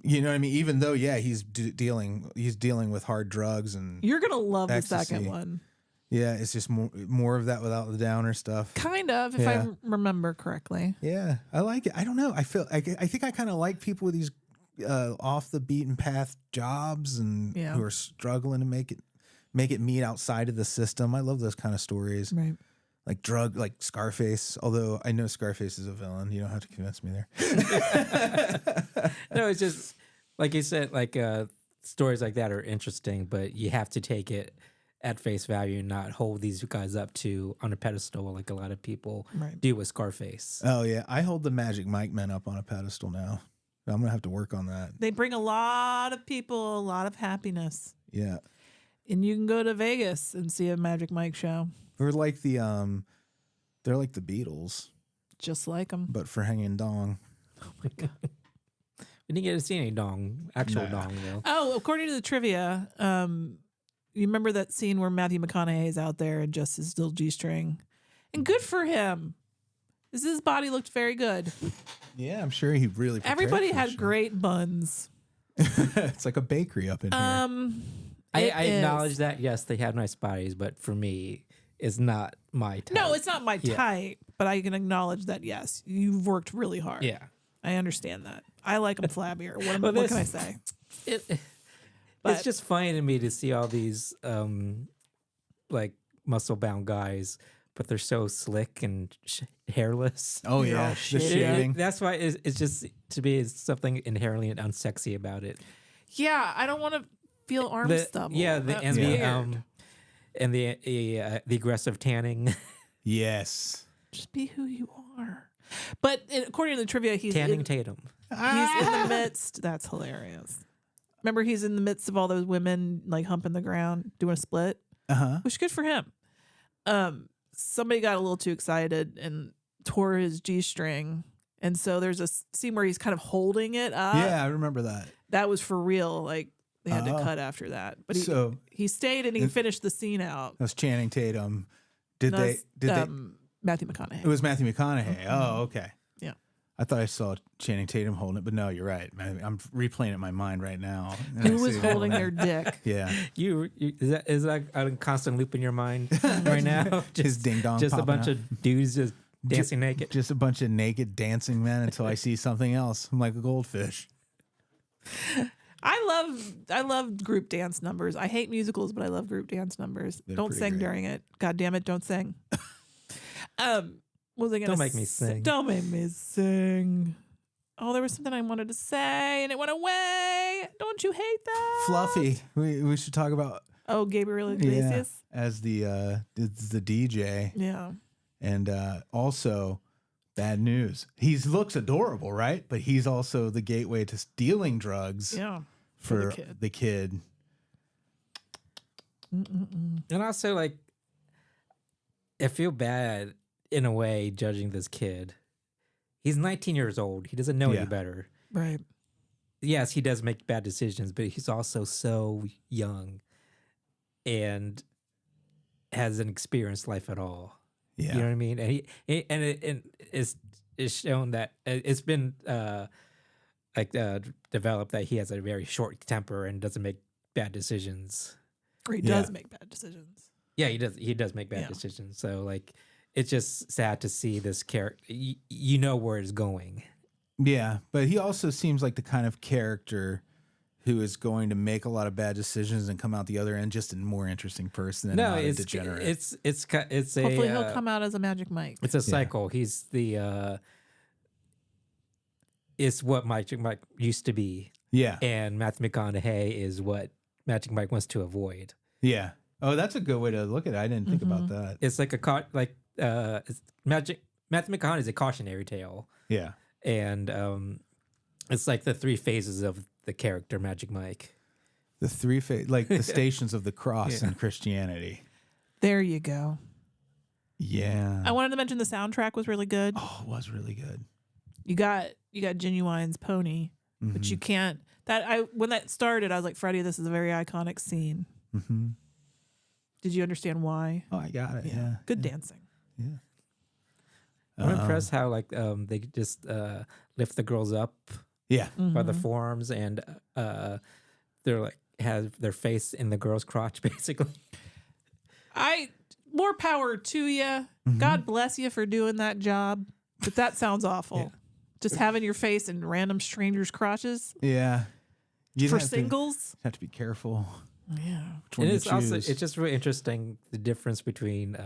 You know what I mean? Even though, he's dealing with hard drugs and you're gonna love ecstasy. The second one. Yeah, it's just more of that without the downer stuff. Kind of, if I remember correctly. Yeah, I like it. I don't know. I think I kind of like people with these off the beaten path jobs and who are struggling to make it meet outside of the system. I love those kind of stories. Right. Like Scarface, although I know Scarface is a villain. You don't have to convince me there. No, it's just like you said, like stories like that are interesting, but you have to take it at face value and not hold these guys up on a pedestal like a lot of people do with Scarface. Oh yeah, I hold the Magic Mike men up on a pedestal now. I'm gonna have to work on that. They bring a lot of people a lot of happiness. Yeah, and you can go to Vegas and see a Magic Mike show. Or like they're like the Beatles, just like them, but for hanging dong. Oh my god. We didn't get to see any actual dong though. Oh, according to the trivia, you remember that scene where Matthew McConaughey's out there and just his little G-string, and good for him. His body looked very good. Yeah, I'm sure he really. Everybody had great buns. It's like a bakery up in here. I acknowledge that. Yes, they have nice bodies, but for me, it's not my type. No, it's not my type, but I can acknowledge that. Yes, you've worked really hard. Yeah, I understand that. I like them flabbier. What can I say? It's just funny to me to see all these like muscle bound guys, but they're so slick and hairless. Oh yeah, the shaving. That's why it's just, to me, it's something inherently unsexy about it. Yeah, I don't want to feel arm stubble. Yeah, and the aggressive tanning. Yes, just be who you are. But according to the trivia, he's Tanning Tatum. He's in the midst. That's hilarious. Remember, he's in the midst of all those women like humping the ground, doing a split. Which is good for him. Somebody got a little too excited and tore his G-string, and so there's a scene where he's kind of holding it up. Yeah, I remember that. That was for real. Like they had to cut after that, but he stayed and he finished the scene out. That was Channing Tatum. Did they? Matthew McConaughey. It was Matthew McConaughey. Oh, okay. Yeah. I thought I saw Channing Tatum holding it, but no, you're right. I'm replaying it in my mind right now. Who was holding their dick? Yeah. Is that a constant loop in your mind right now? His ding dong. Just a bunch of dudes just dancing naked. Just a bunch of naked dancing men until I see something else. I'm like a goldfish. I love group dance numbers. I hate musicals, but I love group dance numbers. Don't sing during it. God damn it, don't sing. What was I gonna Don't make me sing. Don't make me sing. Oh, there was something I wanted to say and it went away. Don't you hate that? Fluffy. We should talk about Gabriel Iglesias as the DJ. Yeah. And also bad news. He looks adorable, right? But he's also the gateway to stealing drugs. Yeah. For the kid. And also, like, I feel bad in a way judging this kid. He's 19 years old. He doesn't know any better. Right. Yes, he does make bad decisions, but he's also so young and hasn't experienced life at all. Yeah. You know what I mean? And it's shown that it's been developed that he has a very short temper and doesn't make bad decisions. Or he does make bad decisions. Yeah, he does. He does make bad decisions. So like, it's just sad to see this character. You know where it's going. Yeah, but he also seems like the kind of character who is going to make a lot of bad decisions and come out the other end just a more interesting person than not a degenerate. It's hopefully he'll come out as a Magic Mike. It's a cycle. He's the it's what Magic Mike used to be. Yeah, and Matthew McConaughey is what Magic Mike wants to avoid. Yeah. Oh, that's a good way to look at it. I didn't think about that. It's like Matthew McConaughey is a cautionary tale. Yeah. And it's like the three phases of the character Magic Mike. The three like the stations of the cross in Christianity. There you go. Yeah. I wanted to mention the soundtrack was really good. Oh, it was really good. You got Genuine's Pony, but you can't. When that started, I was like, Freddy, this is a very iconic scene. Mm-hmm. Did you understand why? Oh, I got it. Yeah. Good dancing. Yeah. I'm impressed how they just lift the girls up. Yeah. By the forearms, and they're like have their face in the girl's crotch, basically. more power to you. Mm-hmm. God bless you for doing that job. But that sounds awful. Yeah. Just having your face in random strangers' crotches Yeah. You'd for have singles. have to be careful. Yeah. Which one It you is also choose. it's just really interesting the difference between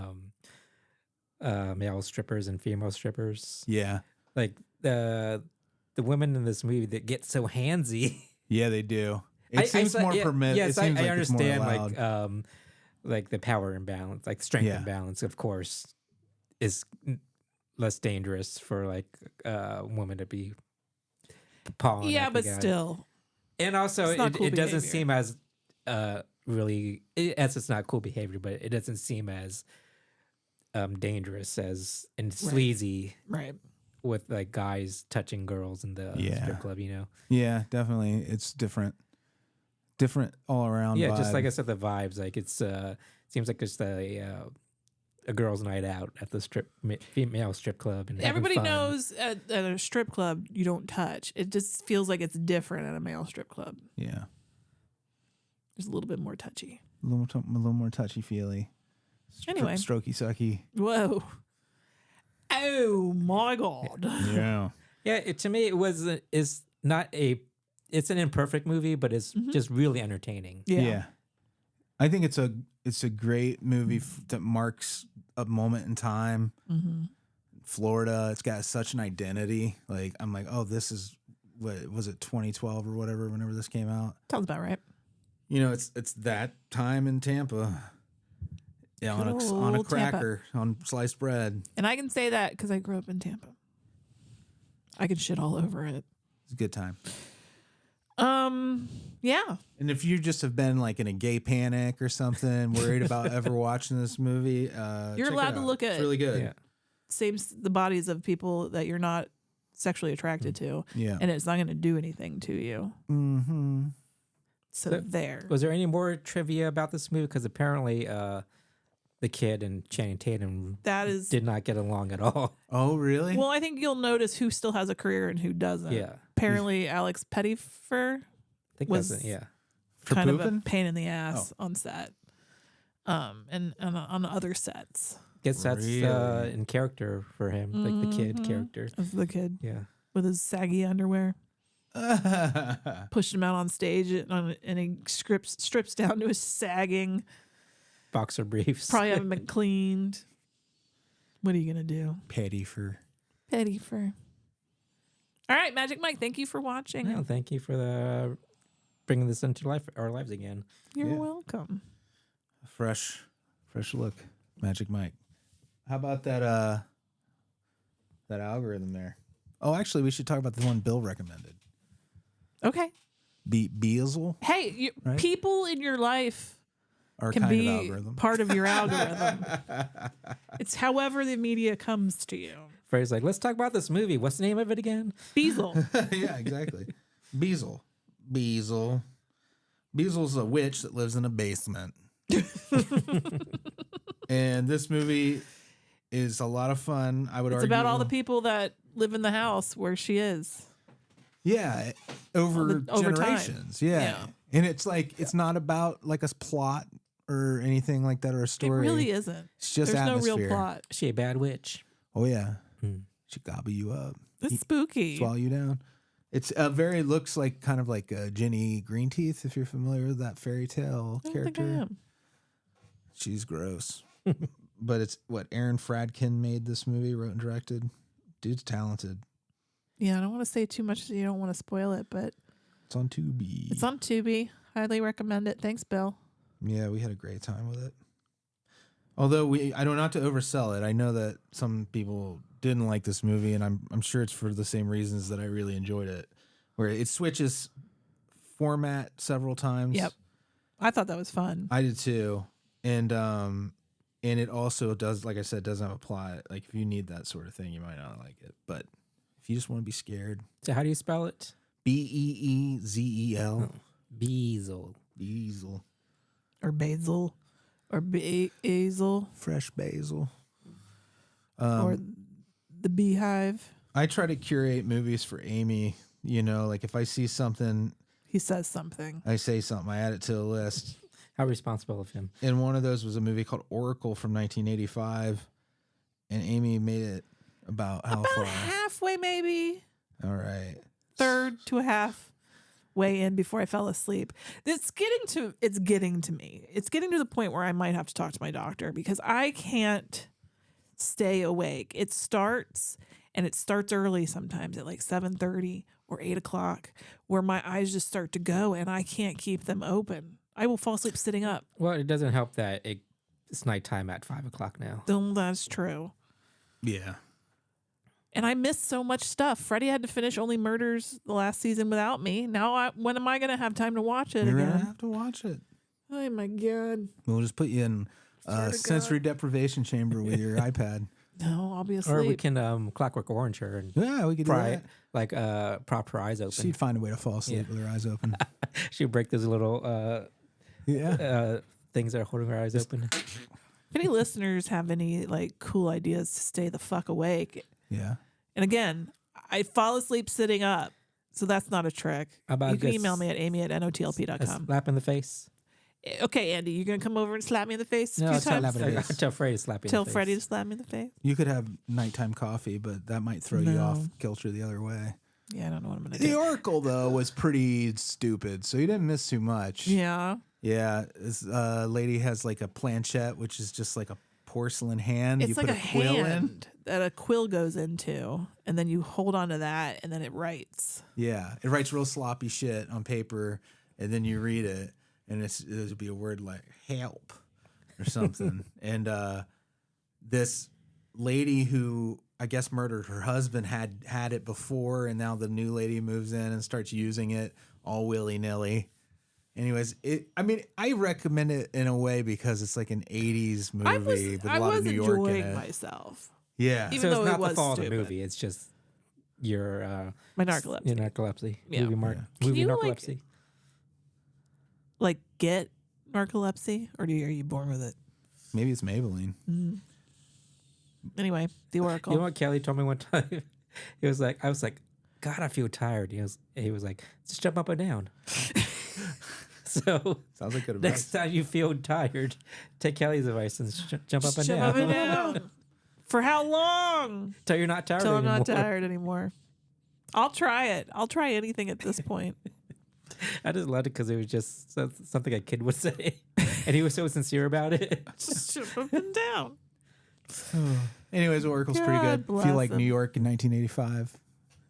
male strippers and female strippers. Yeah. Like the women in this movie that get so handsy. Yeah, they do. It seems more permitted. Yes, it seems I like understand. It's more allowed. Like the power imbalance, like strength Yeah. imbalance, of course, is less dangerous for like women to be pawing. Yeah, at the but guy. still. And also, It's not cool it doesn't behavior. seem as it's not cool behavior, but it doesn't seem as dangerous as and sleazy Right. with like guys touching girls in the strip club. You know. Yeah, definitely. It's different all around. Yeah, vibe. just like I said, the vibes. Like it's seems like just a girls' night out at the female strip club. And Everybody having fun. knows at a strip club you don't touch. It just feels like it's different at a male strip club. Yeah, There's a little bit more touchy. a little more touchy feely. Anyway. Strokey sucky. Whoa. Oh my God. Yeah. Yeah, to me, it's an imperfect movie, but it's just really entertaining. Yeah. I think it's a great movie that marks a moment in time. Mm-hmm. Florida, it's got such an identity. Like I'm like, oh, this is what was it 2012 or whatever? Whenever this came out, Sounds about right. you know, it's that time in Tampa. Yeah, on Good a old cracker, on sliced bread. And I can say that because I grew up in Tampa. I can shit all over it. It's a good time. Yeah. And if you just have been like in a gay panic or something, worried about ever watching this movie, You're check allowed it to out. look at It's really good. Yeah. the bodies of people that you're not sexually attracted to, Yeah. and it's not going to do anything to you. Mm-hmm. So So- there. Was there any more trivia about this movie? Because apparently, the kid and Channing Tatum That is. did not get along at all. Oh, really? Well, I think you'll notice who still has a career and who doesn't. Yeah, Apparently, Alex Pettyfer I think Was- that's it. Yeah. For kind of pooping? a pain in the ass on set, and on other sets Guess that's Really? in character for him, like the kid character. as the kid Yeah. with his saggy underwear. Pushed him out on stage and he strips down to his sagging. Boxer briefs. Probably haven't been cleaned. What are you gonna do? Petty for. Pettyfer. All right, Magic Mike. Thank you for watching. Well, thank you for bringing this into our lives again. You're Yeah. welcome. Fresh look. Magic Mike. How about that algorithm there? Oh, actually, we should talk about the one Bill recommended. Okay. Beazle, Hey, Right? people in your life our can kind of be algorithm. part of your algorithm. It's however the media comes to you. Freddy's like, let's talk about this movie. What's the name of it again? Beazle. Yeah, exactly. Beazle. Beazle's a witch that lives in a basement. And this movie is a lot of fun. I would It's argue. about all the people that live in the house where she is. Yeah, over Over time. generations. Yeah. Yeah. And it's like it's not about like a plot or anything like that or a story. It really isn't. It's just There's atmosphere. no real plot. Is she a bad witch? Oh yeah. Hmm. She gobble you up. It's spooky. Swallow you down. It's very looks like kind of like Ginny Greenteeth, if you're familiar with that fairy tale I don't character. think I am. She's gross. But it's what Aaron Fradkin made this movie, wrote and directed. Dude's talented. Yeah, I don't want to say too much so you don't want to spoil it, but It's on Tubi. it's on Tubi. Highly recommend it. Thanks, Bill. Yeah, we had a great time with it. Although I don't not to oversell it. I know that some people didn't like this movie, and I'm sure it's for the same reasons that I really enjoyed it. Where it switches format several times. Yep. I thought that was fun. I did too. And it also does, like I said, doesn't have a plot. Like if you need that sort of thing, you might not like it. But if you just want to be scared, So how do you spell it? Beezel. Beazle. Beazle. Or basil. Or basil. Fresh basil. Or the beehive. I try to curate movies for Amy. You know, like if I see something, He says something. I say something, I add it to the list. How responsible of him. And one of those was a movie called Oracle from 1985. And Amy made it about how far? Halfway, maybe. All right. Third to a half way in before I fell asleep. It's getting to me. It's getting to the point where I might have to talk to my doctor because I can't stay awake. It starts early sometimes at like 7:30 or 8 o'clock where my eyes just start to go and I can't keep them open. I will fall asleep sitting up. Well, it doesn't help that it's nighttime at 5 o'clock now. That's true. Yeah. And I missed so much stuff. Freddy had to finish Only Murders the last season without me. Now, when am I going to have time to watch it You're again? going to have to watch it. Oh, my God. We'll just put you in sensory deprivation chamber with your iPad. No, I'll be asleep. Or we can Clockwork Orange her and Yeah, we could do that. like prop her eyes open. She'd find a way to fall asleep with her eyes open. She'd break those little things that are holding her eyes open. If any listeners have any like cool ideas to stay the fuck awake. Yeah. And again, I fall asleep sitting up. So that's not a trick. You can email me at amy@notlp.com. Slap in the face. Okay, Andy, you're going to come over and slap me in the face a few times? Tell Freddy to slap you in the face. Tell Freddy to slap me in the face? You could have nighttime coffee, but that might throw you off kilter the other way. Yeah, I don't know what I'm going to The do. Oracle, though, was pretty stupid, so you didn't miss too much. Yeah. Yeah, this lady has like a planchette, which is just like a porcelain hand. It's you like put a quill hand that a quill goes into, and then you hold on to that, and then it writes. Yeah, it writes real sloppy shit on paper, and then you read it, and it'll be a word like help or something. And this lady who I guess murdered her husband had it before, and now the new lady moves in and starts using it all willy-nilly. Anyways, I recommend it in a way because it's like an 80s movie with a lot of New York in it. I was enjoying myself. Yeah. Even so though it's not it was the fault stupid. of the movie. It's just your My narcolepsy. Your narcolepsy. Yeah. Movie you, narcolepsy. Like get narcolepsy, or are you born with it? Maybe it's Maybelline. Mm. Anyway, the Oracle. You know what Kelley told me one time? I was like, God, I feel tired. He was like, just jump up and down. So Sounds like good advice. next time you feel tired, take Kelley's advice and jump up and Jump down. up and down. For how long? Till you're not tired Till I'm anymore. not tired anymore. I'll try it. I'll try anything at this point. I just loved it because it was just something a kid would say, and he was so sincere about it. Just jump up and down. Anyways, Oracle's pretty God good. If you like bless New him. York in 1985,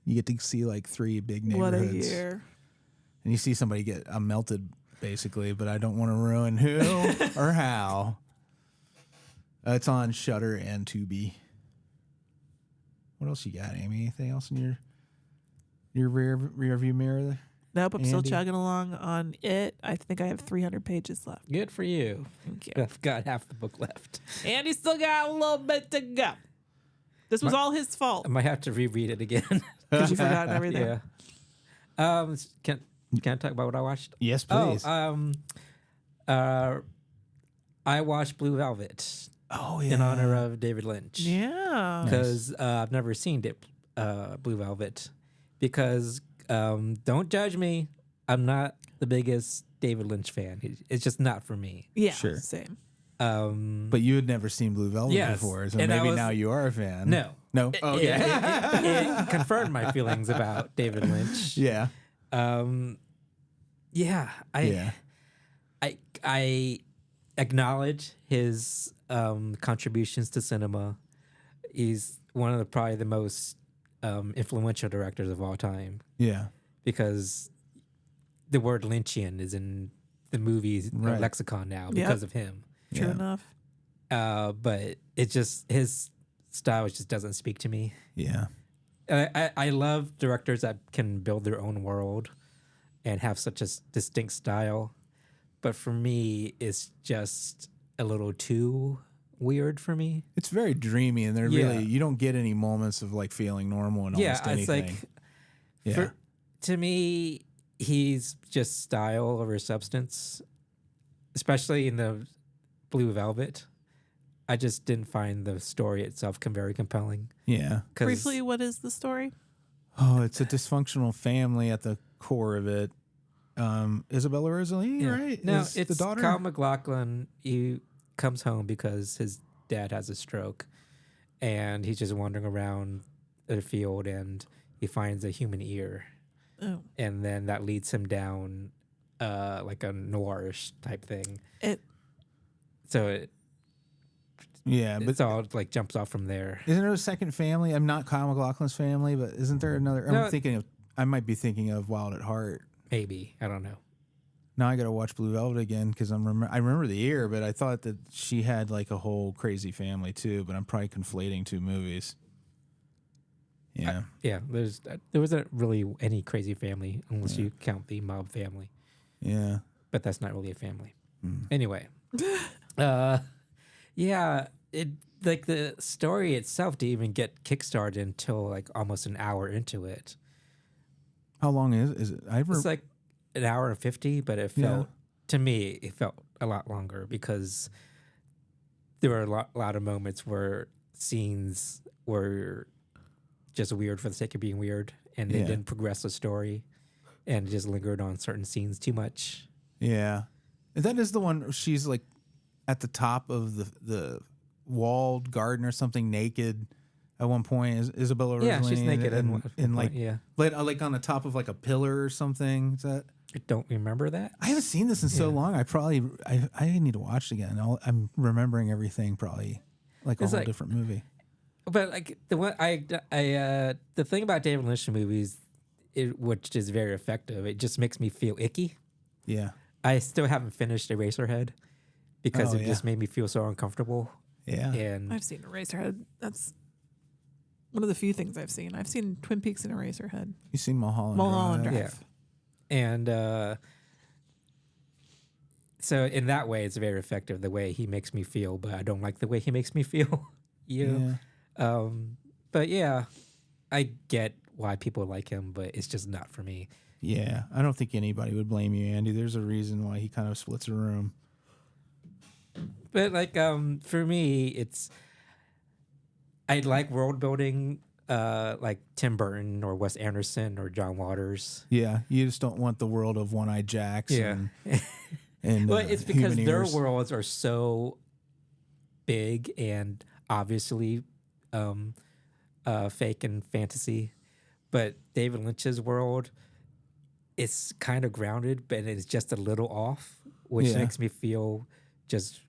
you get to see like 3 big neighborhoods. What a year. And you see somebody get melted, basically, but I don't want to ruin who or how. It's on Shudder and Tubi. What else you got, Amy? Anything else in your rear view mirror there? Nope, I'm still Andy? chugging along on it. I think I have 300 pages left. Good for you. Thank you. I've got half the book left. And he's still got a little bit to go. This was all his fault I might have to reread it again. because you've forgotten everything. Yeah. Can I talk about what I watched? Yes, please. I watched Blue Velvet Oh, in honor of David Lynch. Yeah. Because I've never seen Blue Velvet. Because don't judge me, I'm not the biggest David Lynch fan. It's just not for me. Yeah. Sure. Same. But you had never seen Blue Velvet Yes, before, so and maybe now you are a fan. No. No? Okay. It confirmed my feelings about David Lynch. Yeah. I acknowledge his contributions to cinema. He's one of probably the most influential directors of all time Yeah. because the word Lynchian is in the movie Right. lexicon now because of him. True Yeah. enough. But it just his style just doesn't speak to me. Yeah. I love directors that can build their own world and have such a distinct style. But for me, it's just a little too weird for me. It's very dreamy, and they're really, you don't get any moments of like feeling normal and almost anything. It's like, to me, he's just style over substance, especially in the Blue Velvet. I just didn't find the story itself very compelling. Yeah. Briefly, what is the story? Oh, it's a dysfunctional family at the core of it. Isabella Rossellini, right? No, Is it's the daughter. Kyle MacLachlan. He comes home because his dad has a stroke, and he's just wandering around the field, and he finds a human ear, and then that leads him down like a noirish type thing. It's all like jumps off from there. Isn't there a second family? I'm not Kyle MacLachlan's family, but isn't there another? I might be thinking of Wild at Heart. Maybe, I don't know. Now I got to watch Blue Velvet again because I remember the ear, but I thought that she had like a whole crazy family too. But I'm probably conflating two movies. Yeah, there wasn't really any crazy family unless you count the mob family. Yeah, but that's not really a family. Anyway, it like the story itself didn't even get kickstarted until like almost an hour into it. How long is it? It's like an hour and 50, but it felt to me it felt a lot longer because there were a lot of moments where scenes were just weird for the sake of being weird, and they didn't progress the story, and it just lingered on certain scenes too much. Yeah, that is the one where she's like at the top of the walled garden or something, naked. At one point, is Isabella Rossellini? Yeah, she's naked and like like on the top of like a pillar or something. Is that? I don't remember that. I haven't seen this in so long. I need to watch it again. I'm remembering everything probably like a whole different movie. But like the one the thing about David Lynch movies, which is very effective, it just makes me feel icky. Yeah, I still haven't finished Eraserhead because it just made me feel so uncomfortable. Yeah, and I've seen Eraserhead. That's one of the few things I've seen. I've seen Twin Peaks and Eraserhead. You've seen Mulholland Drive. Yeah. And so in that way, it's very effective, the way he makes me feel, but I don't like the way he makes me feel. But yeah, I get why people like him, but it's just not for me. Yeah, I don't think anybody would blame you, Andy. There's a reason why he kind of splits a room. But like for me, I like world building, like Tim Burton or Wes Anderson or John Waters. Yeah, you just don't want the world of One-Eyed Jacks. Yeah, and well, it's because their worlds are so big and obviously fake and fantasy. But David Lynch's world, it's kind of grounded, but it's just a little off, which makes me feel just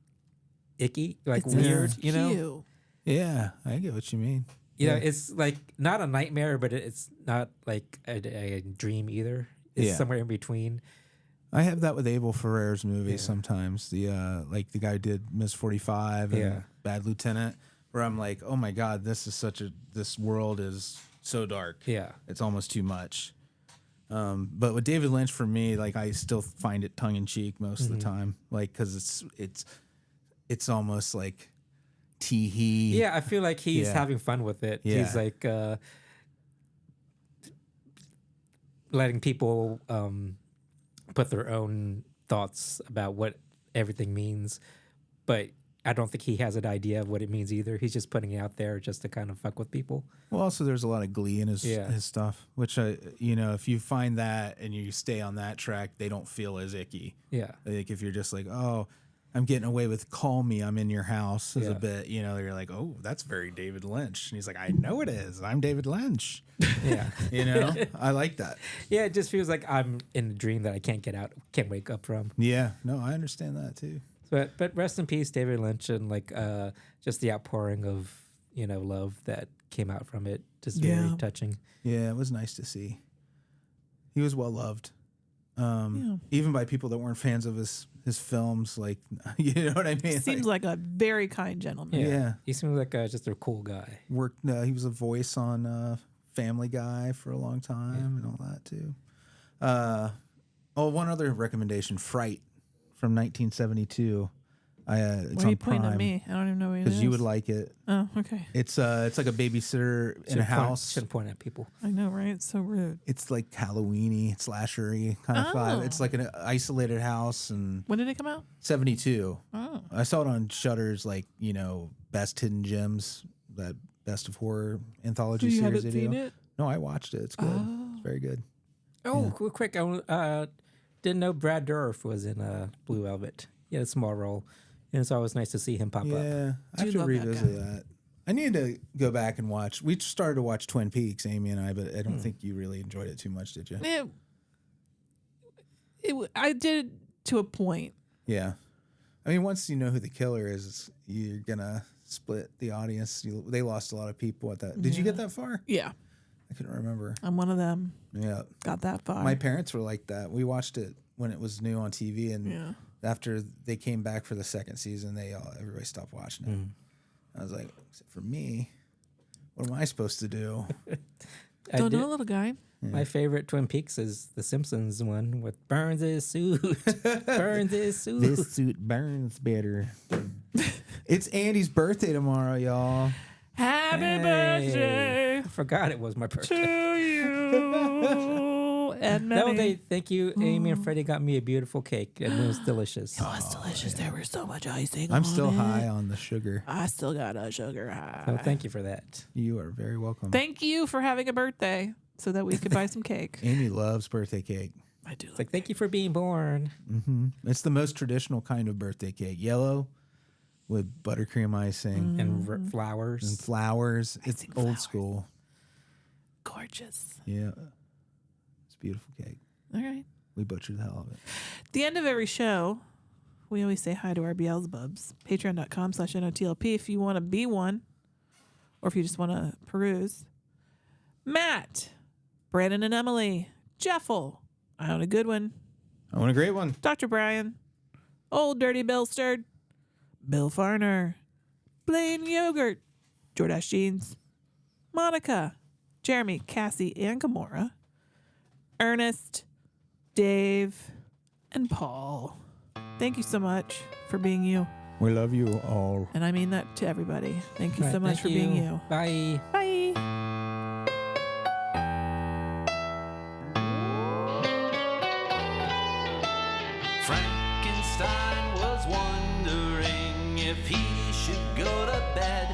icky, like it's weird, you know? Yeah, I get what you mean. You know, it's like not a nightmare, but it's not like a dream either. It's somewhere in between. I have that with Abel Ferrara's movies sometimes. The like the guy who did Miss 45 and Bad Lieutenant, where I'm like, oh my God, this world is so dark. Yeah, it's almost too much. But with David Lynch, for me, like I still find it tongue in cheek most of the time, like because it's almost like tee-hee. Yeah, I feel like he's having fun with it. Yeah. He's like letting people put their own thoughts about what everything means, but I don't think he has an idea of what it means either. He's just putting it out there just to kind of fuck with people. Well, also there's a lot of glee in his stuff, which if you find that and you stay on that track, they don't feel as icky. Yeah, like if you're just like, oh, I'm getting away with "Call Me, I'm in your house" as a bit, you're like, oh, that's very David Lynch, and he's like, I know it is. I'm David Lynch. Yeah, I like that. Yeah, it just feels like I'm in a dream that I can't get out, can't wake up from. Yeah, no, I understand that too. But rest in peace, David Lynch, and like just the outpouring of love that came out from it, just very touching. Yeah, it was nice to see. He was well loved, even by people that weren't fans of his films. Like, you know what I mean? Seems like a very kind gentleman. Yeah, he seems like just a cool guy. He was a voice on Family Guy for a long time and all that too. One other recommendation: Fright from 1972. It's on Prime. Pointing at me? I don't even know what it is. Because you would like it. Oh, okay. It's like a babysitter in a house. Shouldn't point at people. I know, right? It's so rude. It's like Halloween-y, slasher-y kind of vibe. It's like an isolated house. And when did it come out? 72. Oh. I saw it on Shudder's Best Hidden Gems, that Best of Horror anthology series. You haven't seen it? No, I watched it. It's good. It's very good. Oh, quick. didn't know Brad Dourif was in Blue Velvet. He had a small role, and it's always nice to see him pop up. Yeah, I have Do to love that revisit that. I need to go back and watch. We started to watch Twin Peaks, Amy and I, but I don't think you really enjoyed it too much, did you? I did to a point. Yeah. I mean, once you know who the killer is, you're going to split the audience. They lost a lot of people at that. Did you get that far? Yeah. I couldn't remember. I'm one of them. Yeah. Got that far. My parents were like that. We watched it when it was new on TV, and after they came back for the second season, everybody stopped watching it. I was like, for me, what am I supposed to do? Don't know, little guy. My favorite Twin Peaks is the Simpsons one with Burns' suit. Burns' suit. This suit burns better. It's Andy's birthday tomorrow, y'all. Happy birthday I forgot it was my birthday. to you. And many. Thank you. Amy and Freddy got me a beautiful cake, and it was delicious. It was delicious. There was so much icing. I'm on still it. high on the sugar. I still got a sugar high. So thank you for that. You are very welcome. Thank you for having a birthday so that we could buy some cake. Amy loves birthday cake. I do. It's like, thank you for being born. Mm-hmm. It's the most traditional kind of birthday cake. Yellow with buttercream icing And flowers. and flowers. It's Icing old flowers. school. Gorgeous. Yeah. It's a beautiful cake. All right. We butchered the hell of it. At the end of every show, we always say hi to our Beelzebubs. Patreon.com/NOTLP if you want to be one or if you just want to peruse. Matt, Branan and Emily, Jeffel, Iona Goodwin, I want a great one. Dr. Brian, Old Dirty Bill Sturd, Bill Fahrner, Blayne Yogurt, Jordache Jeans, Monica, Jeremy, Cassie, and Gamora, Ernest, Dave, and Paul. Thank you so much for being you. We love you all. And I mean that to everybody. Thank you All right, so much thank for being you. Bye. Bye. Frankenstein was wondering if he should go to bed.